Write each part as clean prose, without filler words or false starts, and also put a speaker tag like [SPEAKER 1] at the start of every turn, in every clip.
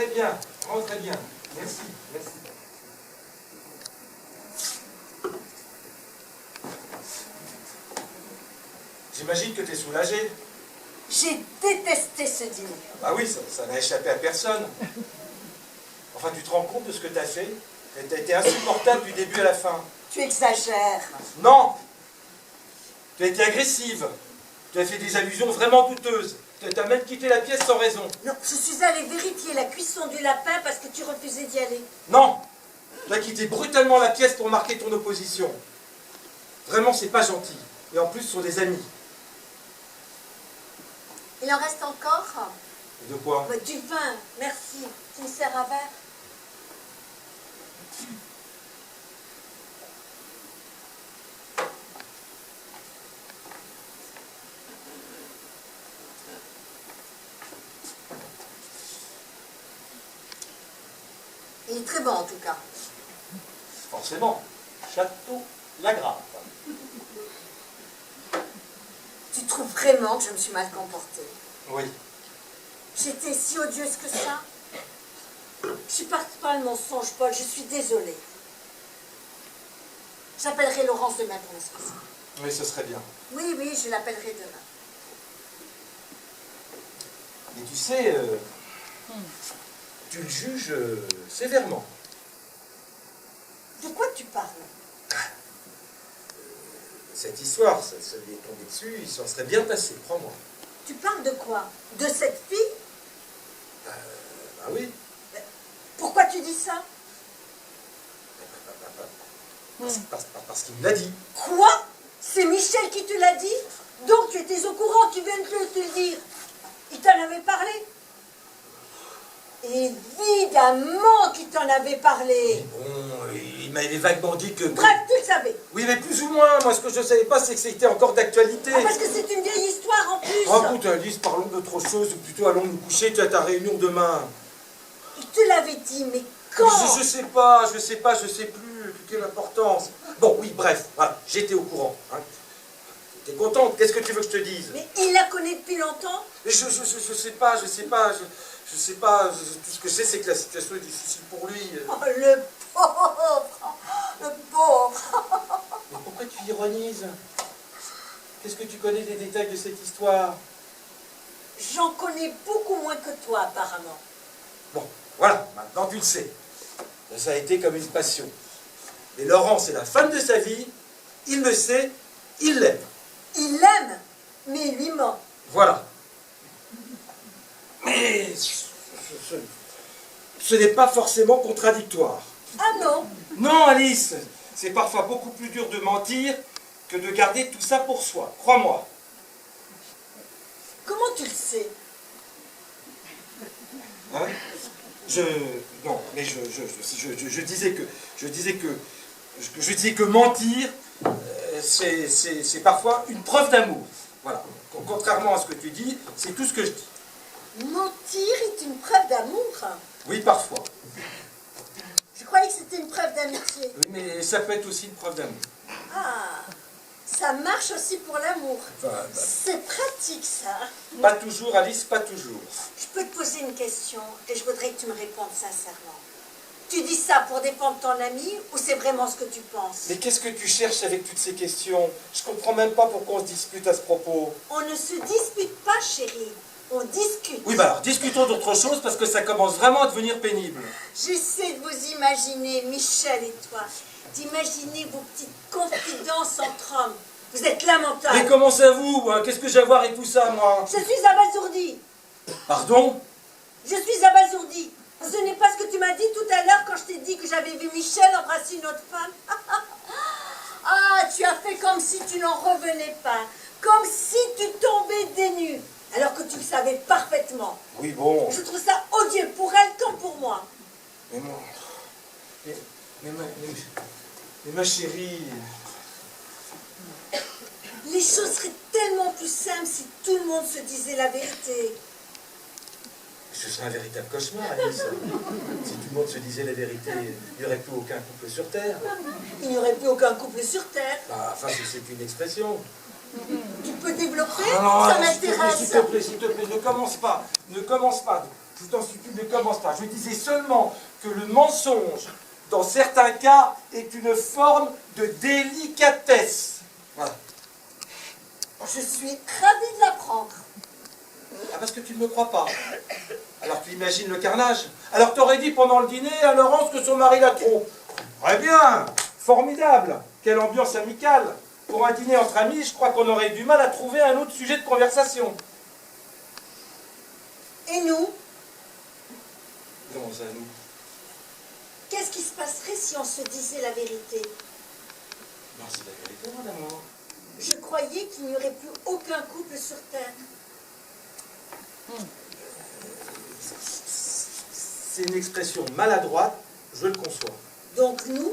[SPEAKER 1] très bien, vraiment très bien. Merci, merci. J'imagine que tu es soulagé.
[SPEAKER 2] J'ai détesté ce dîner.
[SPEAKER 1] Bah oui, ça n'a échappé à personne. Enfin, tu te rends compte de ce que tu as fait? Tu as été insupportable du début à la fin.
[SPEAKER 2] Tu exagères.
[SPEAKER 1] Non! Tu as été agressive. Tu as fait des allusions vraiment douteuses. Tu as même quitté la pièce sans raison.
[SPEAKER 2] Non, je suis allée vérifier la cuisson du lapin parce que tu refusais d'y aller.
[SPEAKER 1] Non! Tu as quitté brutalement la pièce pour marquer ton opposition. Vraiment, c'est pas gentil. Et en plus, ce sont des amis.
[SPEAKER 2] Il en reste encore?
[SPEAKER 1] Et de quoi?
[SPEAKER 2] Du vin, merci. Tu me sers un verre? Il est très bon en tout cas.
[SPEAKER 1] Forcément. Château Lagrave.
[SPEAKER 2] Tu trouves vraiment que je me suis mal comportée?
[SPEAKER 1] Oui.
[SPEAKER 2] J'étais si odieuse que ça? Je suis partie par le mensonge, Paul, je suis désolée. J'appellerai Laurence demain pour m'excuser.
[SPEAKER 1] Oui, ce serait bien.
[SPEAKER 2] Oui, oui, je l'appellerai demain.
[SPEAKER 1] Mais tu sais, tu le juges sévèrement.
[SPEAKER 2] De quoi tu parles?
[SPEAKER 1] Cette histoire, ça lui est tombé dessus, il s'en serait bien passé, crois-moi.
[SPEAKER 2] Tu parles de quoi? De cette fille?
[SPEAKER 1] Bah oui.
[SPEAKER 2] Pourquoi tu dis ça?
[SPEAKER 1] Parce qu'il me l'a dit.
[SPEAKER 2] Quoi? C'est Michel qui te l'a dit? Donc tu étais au courant, tu viens de te le dire. Il t'en avait parlé? Évidemment qu'il t'en avait parlé.
[SPEAKER 1] Mais bon, il m'avait vaguement dit que...
[SPEAKER 2] Bref, tu le savais.
[SPEAKER 1] Oui, mais plus ou moins. Moi, ce que je ne savais pas, c'est que c'était encore d'actualité.
[SPEAKER 2] Ah, parce que c'est une vieille histoire en plus.
[SPEAKER 1] Oh, écoute, Alice, parlons d'autre chose, ou plutôt allons nous coucher, tu as ta réunion demain.
[SPEAKER 2] Il te l'avait dit, mais quand?
[SPEAKER 1] Je sais pas, je sais plus quelle importance. Bon, oui, bref, voilà, j'étais au courant. Hein. T'es contente? Qu'est-ce que tu veux que je te dise?
[SPEAKER 2] Mais il la connaît depuis longtemps?
[SPEAKER 1] Mais je sais pas, tout ce que je sais, c'est que la situation est difficile pour lui.
[SPEAKER 2] Oh, le pauvre. Le pauvre.
[SPEAKER 1] Mais pourquoi tu ironises? Qu'est-ce que tu connais des détails de cette histoire?
[SPEAKER 2] J'en connais beaucoup moins que toi, apparemment.
[SPEAKER 1] Bon, voilà, maintenant tu le sais. Ça a été comme une passion. Mais Laurent, c'est la femme de sa vie, il le sait, il l'aime.
[SPEAKER 2] Il l'aime, mais il lui ment.
[SPEAKER 1] Voilà. Mais ce n'est pas forcément contradictoire.
[SPEAKER 2] Ah non?
[SPEAKER 1] Non, Alice, c'est parfois beaucoup plus dur de mentir que de garder tout ça pour soi, crois-moi.
[SPEAKER 2] Comment tu le sais?
[SPEAKER 1] Hein? Non, mais je disais que mentir, c'est parfois une preuve d'amour. Voilà. Contrairement à ce que tu dis, c'est tout ce que je dis.
[SPEAKER 2] Mentir est une preuve d'amour?
[SPEAKER 1] Oui, parfois.
[SPEAKER 2] Je croyais que c'était une preuve d'amitié.
[SPEAKER 1] Oui, mais ça peut être aussi une preuve d'amour.
[SPEAKER 2] Ah, ça marche aussi pour l'amour.
[SPEAKER 1] Enfin,
[SPEAKER 2] C'est pratique, ça.
[SPEAKER 1] pas toujours, Alice, pas toujours.
[SPEAKER 2] Je peux te poser une question et je voudrais que tu me répondes sincèrement. Tu dis ça pour défendre ton ami ou c'est vraiment ce que tu penses?
[SPEAKER 1] Mais qu'est-ce que tu cherches avec toutes ces questions? Je comprends même pas pourquoi on se dispute à ce propos.
[SPEAKER 2] On ne se dispute pas, chérie. On discute.
[SPEAKER 1] Oui, bah alors, discutons d'autre chose parce que ça commence vraiment à devenir pénible.
[SPEAKER 2] J'essaie de vous imaginer, Michel et toi, d'imaginer vos petites confidences entre hommes. Vous êtes lamentable.
[SPEAKER 1] Mais comment ça vous? Hein? Qu'est-ce que j'ai à voir avec tout ça, moi?
[SPEAKER 2] Je suis abasourdie.
[SPEAKER 1] Pardon?
[SPEAKER 2] Je suis abasourdie. Ce n'est pas ce que tu m'as dit tout à l'heure quand je t'ai dit que j'avais vu Michel embrasser une autre femme. Ah, tu as fait comme si tu n'en revenais pas. Comme si tu tombais des nues. Alors que tu le savais parfaitement.
[SPEAKER 1] Oui, bon.
[SPEAKER 2] Je trouve ça odieux pour elle comme pour moi.
[SPEAKER 1] Mais moi... Mais ma chérie...
[SPEAKER 2] Les choses seraient tellement plus simples si tout le monde se disait la vérité.
[SPEAKER 1] Ce serait un véritable cauchemar, Alice. Si tout le monde se disait la vérité, il n'y aurait plus aucun couple sur Terre.
[SPEAKER 2] Il n'y aurait plus aucun couple sur Terre.
[SPEAKER 1] Bah, enfin, c'est une expression.
[SPEAKER 2] Tu peux développer?
[SPEAKER 1] Non,
[SPEAKER 2] Ça
[SPEAKER 1] s'il te plaît,
[SPEAKER 2] m'intéresse.
[SPEAKER 1] s'il te plaît, ne commence pas. Ne commence pas. Je t'en supplie, ne commence pas. Je disais seulement que le mensonge, dans certains cas, est une forme de délicatesse. Voilà.
[SPEAKER 2] Je suis ravie de l'apprendre.
[SPEAKER 1] Ah, parce que tu ne me crois pas. Alors tu imagines le carnage. Alors t'aurais dit pendant le dîner à Laurence que son mari la trompe. Très bien, formidable. Quelle ambiance amicale. Pour un dîner entre amis, je crois qu'on aurait du mal à trouver un autre sujet de conversation.
[SPEAKER 2] Et nous?
[SPEAKER 1] Comment ça, nous?
[SPEAKER 2] Qu'est-ce qui se passerait si on se disait la vérité?
[SPEAKER 1] Non, c'est la vérité, mon amour.
[SPEAKER 2] Je croyais qu'il n'y aurait plus aucun couple sur Terre.
[SPEAKER 1] C'est une expression maladroite, je le conçois.
[SPEAKER 2] Donc nous,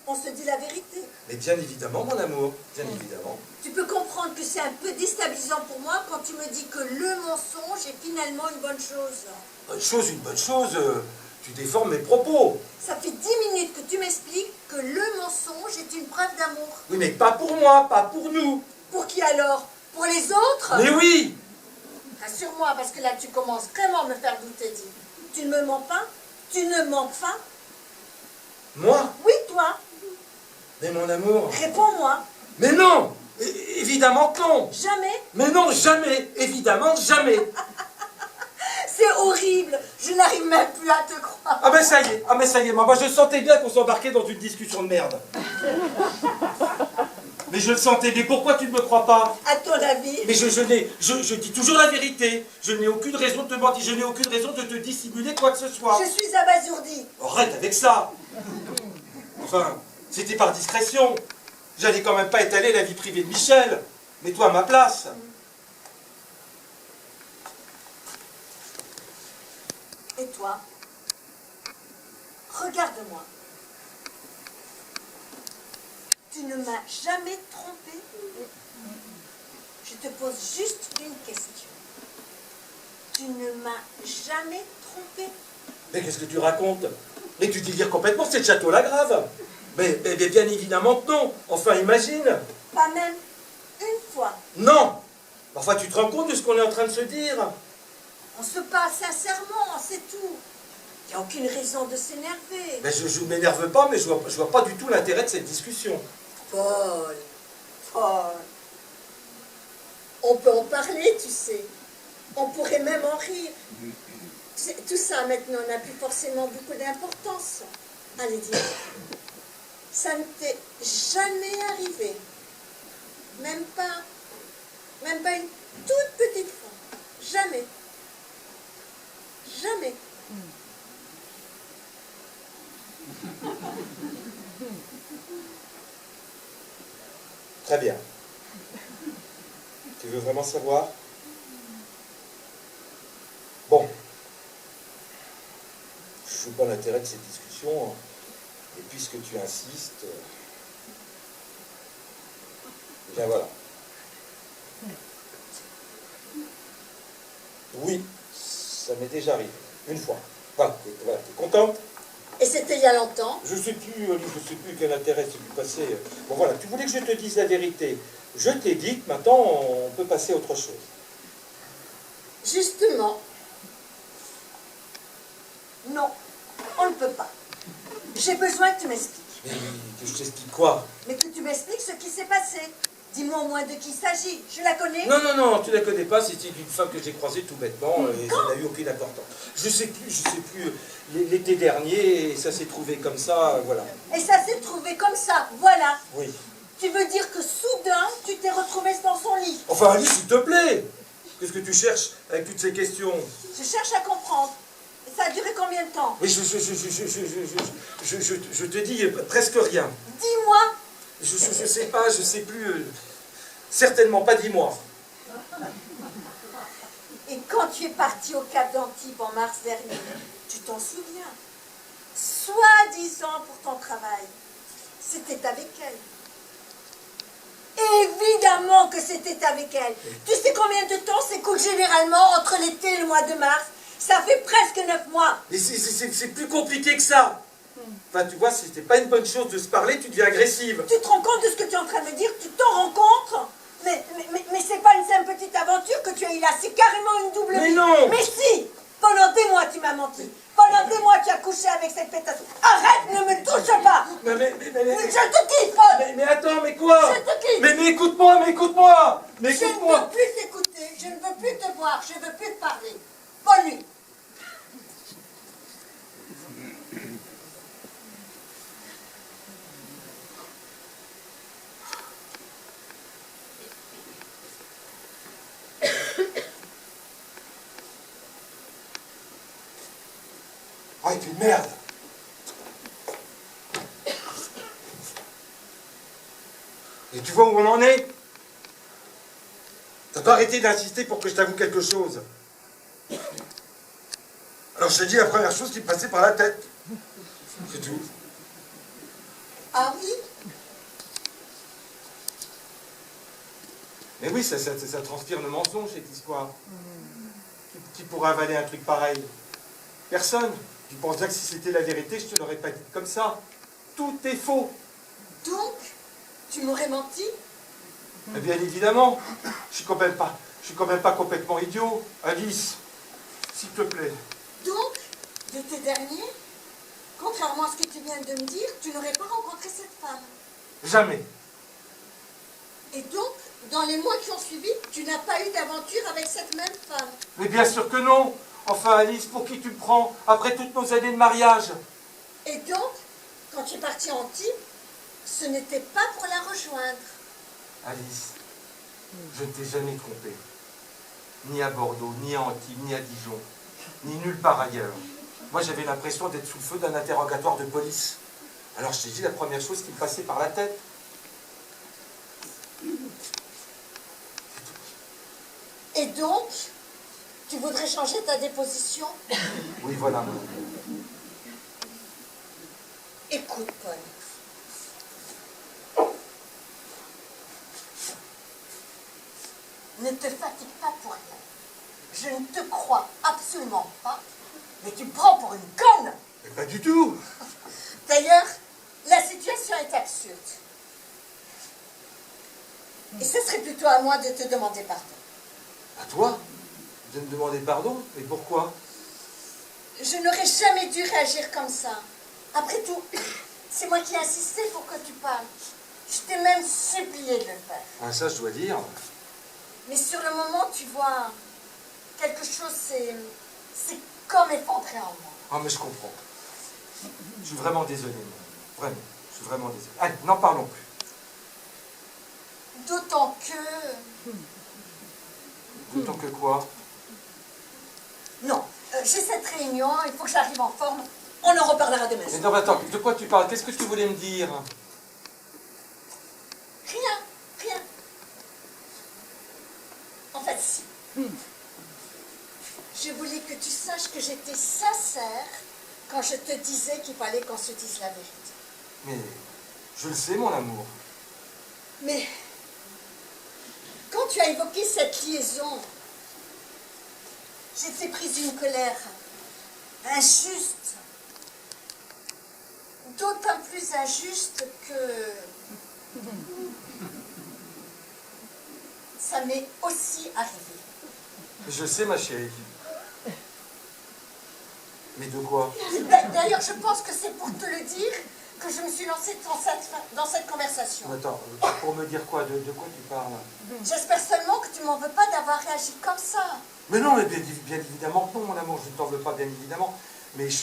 [SPEAKER 2] on se dit la vérité.
[SPEAKER 1] Mais bien évidemment, mon amour, bien évidemment.
[SPEAKER 2] Tu peux comprendre que c'est un peu déstabilisant pour moi quand tu me dis que le mensonge est finalement une bonne chose.
[SPEAKER 1] Une bonne chose, tu déformes mes propos.
[SPEAKER 2] Ça fait 10 minutes que tu m'expliques que le mensonge est une preuve d'amour.
[SPEAKER 1] Oui, mais pas pour moi, pas pour nous.
[SPEAKER 2] Pour qui alors? Pour les autres?
[SPEAKER 1] Mais oui!
[SPEAKER 2] Rassure-moi, parce que là tu commences vraiment à me faire douter. Dis. Tu ne me mens pas? Tu ne mens pas?
[SPEAKER 1] Moi?
[SPEAKER 2] Oui, toi.
[SPEAKER 1] Mais mon amour...
[SPEAKER 2] Réponds-moi.
[SPEAKER 1] Mais non! Évidemment que non!
[SPEAKER 2] Jamais?
[SPEAKER 1] Mais non, jamais! Évidemment, jamais!
[SPEAKER 2] C'est horrible. Je n'arrive même plus à te croire.
[SPEAKER 1] Ah mais ça y est, moi je sentais bien qu'on s'embarquait dans une discussion de merde. Mais je le sentais, mais pourquoi tu ne me crois pas?
[SPEAKER 2] À ton avis?
[SPEAKER 1] Mais je dis toujours la vérité. Je n'ai aucune raison de te mentir, je n'ai aucune raison de te dissimuler quoi que ce soit.
[SPEAKER 2] Je suis abasourdie.
[SPEAKER 1] Arrête avec ça. Enfin, c'était par discrétion. J'allais quand même pas étaler la vie privée de Michel. Mets-toi à ma place.
[SPEAKER 2] Et toi? Regarde-moi. Tu ne m'as jamais trompé. Je te pose juste une question. Tu ne m'as jamais trompé.
[SPEAKER 1] Mais qu'est-ce que tu racontes? Mais tu délires complètement, c'est le château Lagrave. Mais bien évidemment que non. Enfin, imagine.
[SPEAKER 2] Pas même une fois.
[SPEAKER 1] Non. Enfin, tu te rends compte de ce qu'on est en train de se dire?
[SPEAKER 2] On se parle sincèrement, c'est tout. Il n'y a aucune raison de s'énerver.
[SPEAKER 1] Mais je ne m'énerve pas, mais je vois pas du tout l'intérêt de cette discussion.
[SPEAKER 2] Paul, on peut en parler, tu sais. On pourrait même en rire. Tout ça, maintenant, n'a plus forcément beaucoup d'importance. Allez, dis. Ça ne t'est jamais arrivé. Même pas une toute petite fois. Jamais. Jamais.
[SPEAKER 1] Très bien. Tu veux vraiment savoir? Bon. Je ne vois pas l'intérêt de cette discussion. Et puisque tu insistes... bien voilà. Oui, ça m'est déjà arrivé. Une fois. Voilà, t'es contente?
[SPEAKER 2] Et c'était il y a longtemps.
[SPEAKER 1] Je sais plus quel intérêt c'est du passé. Bon voilà, tu voulais que je te dise la vérité. Je t'ai dit que maintenant on peut passer à autre chose.
[SPEAKER 2] Justement. Non, on ne peut pas. J'ai besoin que tu m'expliques.
[SPEAKER 1] Mais que je t'explique quoi?
[SPEAKER 2] Mais que tu m'expliques ce qui s'est passé. Dis-moi au moins de qui il s'agit. Je la connais?
[SPEAKER 1] Non, tu la connais pas, c'était une femme que j'ai croisée tout bêtement et ça n'a eu aucune importance. Je sais plus, l'été dernier, et ça s'est trouvé comme ça, voilà.
[SPEAKER 2] Et ça s'est trouvé comme ça, voilà.
[SPEAKER 1] Oui.
[SPEAKER 2] Tu veux dire que soudain, tu t'es retrouvée dans son lit?
[SPEAKER 1] Enfin, Alice, s'il te plaît! Qu'est-ce que tu cherches avec toutes ces questions?
[SPEAKER 2] Je cherche à comprendre. Et ça a duré combien de temps?
[SPEAKER 1] Oui, je te dis presque rien.
[SPEAKER 2] Dis-moi.
[SPEAKER 1] Je sais pas, je sais plus. Certainement pas 10 mois.
[SPEAKER 2] Et quand tu es parti au Cap d'Antibes en mars dernier, tu t'en souviens? Soi-disant pour ton travail. C'était avec elle. Évidemment que c'était avec elle. Tu sais combien de temps s'écoule généralement entre l'été et le mois de mars? Ça fait presque 9 mois.
[SPEAKER 1] Mais c'est plus compliqué que ça. Enfin, tu vois, c'était pas une bonne chose de se parler, tu deviens agressive.
[SPEAKER 2] Tu te rends compte de ce que tu es en train de me dire? Tu t'en rends compte? Mais c'est pas une simple petite aventure que tu as eue là, c'est carrément une double vie.
[SPEAKER 1] Mais non!
[SPEAKER 2] Mais si! Pendant des mois, tu m'as menti. Pendant des mois, tu as couché avec cette pétasse. Arrête, ne me touche pas.
[SPEAKER 1] Mais,
[SPEAKER 2] Je te quitte, Paul.
[SPEAKER 1] mais attends, mais quoi?
[SPEAKER 2] Je te quitte.
[SPEAKER 1] Mais écoute-moi, mais écoute-moi. Mais
[SPEAKER 2] Je ne
[SPEAKER 1] écoute-moi.
[SPEAKER 2] veux plus t'écouter. Je ne veux plus te voir. Je ne veux plus te parler. Bonne nuit.
[SPEAKER 1] Ah, et puis merde. Et tu vois où on en est? T'as pas arrêté d'insister pour que je t'avoue quelque chose. Alors je te dis la première chose qui me passait par la tête. C'est tout.
[SPEAKER 2] Ah oui?
[SPEAKER 1] Mais oui, ça transpire le mensonge, cette histoire. Qui pourrait avaler un truc pareil? Personne. Tu penses bien que si c'était la vérité, je te l'aurais pas dit comme ça. Tout est faux.
[SPEAKER 2] Donc, tu m'aurais menti?
[SPEAKER 1] Mais bien évidemment, je suis quand même pas complètement idiot. Alice, s'il te plaît.
[SPEAKER 2] Donc, l'été dernier, contrairement à ce que tu viens de me dire, tu n'aurais pas rencontré cette femme.
[SPEAKER 1] Jamais.
[SPEAKER 2] Et donc, dans les mois qui ont suivi, tu n'as pas eu d'aventure avec cette même femme.
[SPEAKER 1] Mais bien sûr que non. Enfin, Alice, pour qui tu me prends après toutes nos années de mariage?
[SPEAKER 2] Et donc, quand tu es parti en Antibes, ce n'était pas pour la rejoindre.
[SPEAKER 1] Alice, je ne t'ai jamais trompé. Ni à Bordeaux, ni à Antibes, ni à Dijon, ni nulle part ailleurs. Moi, j'avais l'impression d'être sous le feu d'un interrogatoire de police. Alors, je t'ai dit la première chose qui me passait par la tête.
[SPEAKER 2] Et donc, tu voudrais changer ta déposition?
[SPEAKER 1] Oui, voilà.
[SPEAKER 2] Écoute, Paul. Ne te fatigue pas pour rien. Je ne te crois absolument pas, mais tu me prends pour une conne.
[SPEAKER 1] Mais pas du tout.
[SPEAKER 2] D'ailleurs, la situation est absurde. Et ce serait plutôt à moi de te demander pardon.
[SPEAKER 1] À toi? De me demander pardon? Et pourquoi?
[SPEAKER 2] Je n'aurais jamais dû réagir comme ça. Après tout, c'est moi qui ai insisté pour que tu parles. Je t'ai même supplié de le faire.
[SPEAKER 1] Ah, ça, je dois dire.
[SPEAKER 2] Mais sur le moment, tu vois, quelque chose, c'est comme effondré en moi.
[SPEAKER 1] Ah, mais je comprends. Je suis vraiment désolé, moi. Vraiment. Je suis vraiment désolé. Allez, n'en parlons plus.
[SPEAKER 2] D'autant que...
[SPEAKER 1] D'autant que quoi?
[SPEAKER 2] Non, j'ai cette réunion, il faut que j'arrive en forme. On en reparlera demain.
[SPEAKER 1] Mais non, mais attends, de quoi tu parles? Qu'est-ce que tu voulais me dire?
[SPEAKER 2] Rien, rien. En fait, si. Je voulais que tu saches que j'étais sincère quand je te disais qu'il fallait qu'on se dise la vérité.
[SPEAKER 1] Mais je le sais, mon amour.
[SPEAKER 2] Mais quand tu as évoqué cette liaison, j'étais prise d'une colère injuste. D'autant plus injuste que ça m'est aussi arrivé.
[SPEAKER 1] Je sais, ma chérie. Mais de quoi?
[SPEAKER 2] D'ailleurs, je pense que c'est pour te le dire que je me suis lancée dans cette conversation.
[SPEAKER 1] Attends, pour me dire quoi? De quoi tu parles?
[SPEAKER 2] J'espère seulement que tu m'en veux pas d'avoir réagi comme ça.
[SPEAKER 1] Mais non, mais bien évidemment que non, mon amour, je ne t'en veux pas, bien évidemment. Mais je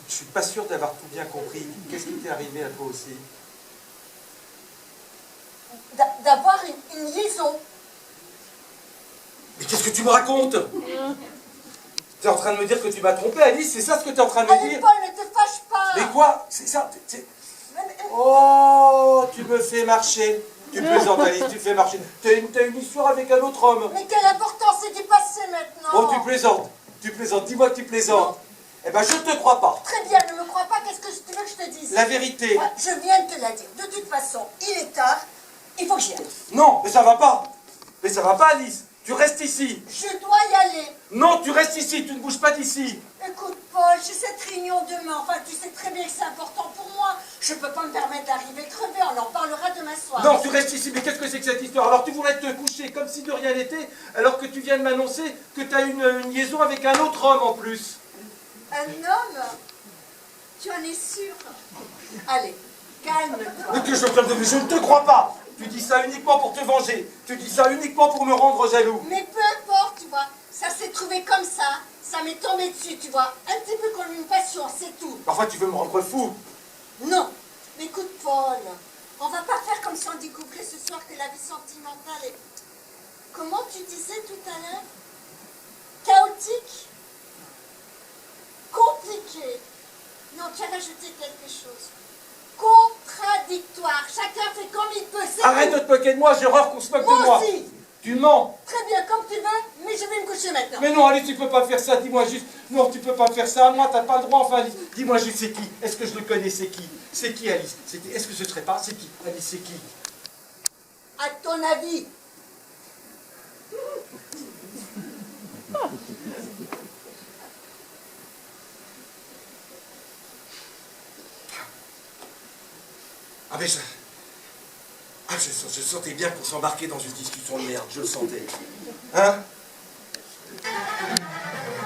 [SPEAKER 1] suis pas sûr d'avoir tout bien compris. Qu'est-ce qui t'est arrivé à toi aussi?
[SPEAKER 2] D'avoir une liaison.
[SPEAKER 1] Mais qu'est-ce que tu me racontes? Tu es en train de me dire que tu m'as trompé, Alice? C'est ça ce que tu es en train de me
[SPEAKER 2] Allez,
[SPEAKER 1] dire?
[SPEAKER 2] Paul, ne te fâche pas.
[SPEAKER 1] Mais quoi? C'est ça? Oh, tu me fais marcher. Tu plaisantes, Alice, tu fais marcher. T'as une histoire avec un autre homme.
[SPEAKER 2] Mais quelle importance, c'est du passé maintenant.
[SPEAKER 1] Oh, tu plaisantes. Tu plaisantes. Dis-moi que tu plaisantes. Eh ben, je te crois pas.
[SPEAKER 2] Très bien, ne me crois pas, qu'est-ce que tu veux que je te dise?
[SPEAKER 1] La vérité.
[SPEAKER 2] Ouais, je viens de te la dire. De toute façon, il est tard, il faut que j'y aille.
[SPEAKER 1] Non, mais ça va pas. Mais ça va pas, Alice. Tu restes ici.
[SPEAKER 2] Je dois y aller.
[SPEAKER 1] Non, tu restes ici. Tu ne bouges pas d'ici.
[SPEAKER 2] Écoute, Paul, j'ai cette réunion demain. Enfin, tu sais très bien que c'est important pour moi. Je Je peux pas me permettre d'arriver crevé, on en parlera demain soir.
[SPEAKER 1] Non, tu restes ici, mais qu'est-ce que c'est que cette histoire? Alors tu voudrais te coucher comme si de rien n'était, alors que tu viens de m'annoncer que tu as une liaison avec un autre homme en plus.
[SPEAKER 2] Un homme? Tu en es sûr? Allez, calme-toi.
[SPEAKER 1] Mais que je ne te crois pas. Tu dis ça uniquement pour te venger. Tu dis ça uniquement pour me rendre jaloux.
[SPEAKER 2] Mais peu importe, tu vois. Ça s'est trouvé comme ça. Ça m'est tombé dessus, tu vois. Un petit peu comme une passion, c'est tout.
[SPEAKER 1] Parfois tu veux me rendre fou.
[SPEAKER 2] Non. Mais écoute, Paul, on va pas faire comme si on découvrait ce soir que la vie sentimentale est... Comment tu disais tout à l'heure? Chaotique? Compliqué? Non, tu as rajouté quelque chose. Contradictoire. Chacun fait comme il peut.
[SPEAKER 1] Arrête de te moquer de moi, j'ai horreur qu'on se moque de moi.
[SPEAKER 2] Moi aussi.
[SPEAKER 1] Tu mens.
[SPEAKER 2] Très bien, comme tu veux, mais je vais me coucher maintenant.
[SPEAKER 1] Mais non, Alice, tu peux pas faire ça, dis-moi juste. Non, tu peux pas faire ça, moi, t'as pas le droit, enfin, Alice. Dis-moi juste, c'est qui? Est-ce que je le connais, c'est qui? C'est qui, Alice? Est-ce que ce serait pas? C'est qui? Alice, c'est qui?
[SPEAKER 2] À ton avis?
[SPEAKER 1] Ah, mais je sentais bien qu'on s'embarquait dans une discussion de merde, je le sentais. Hein?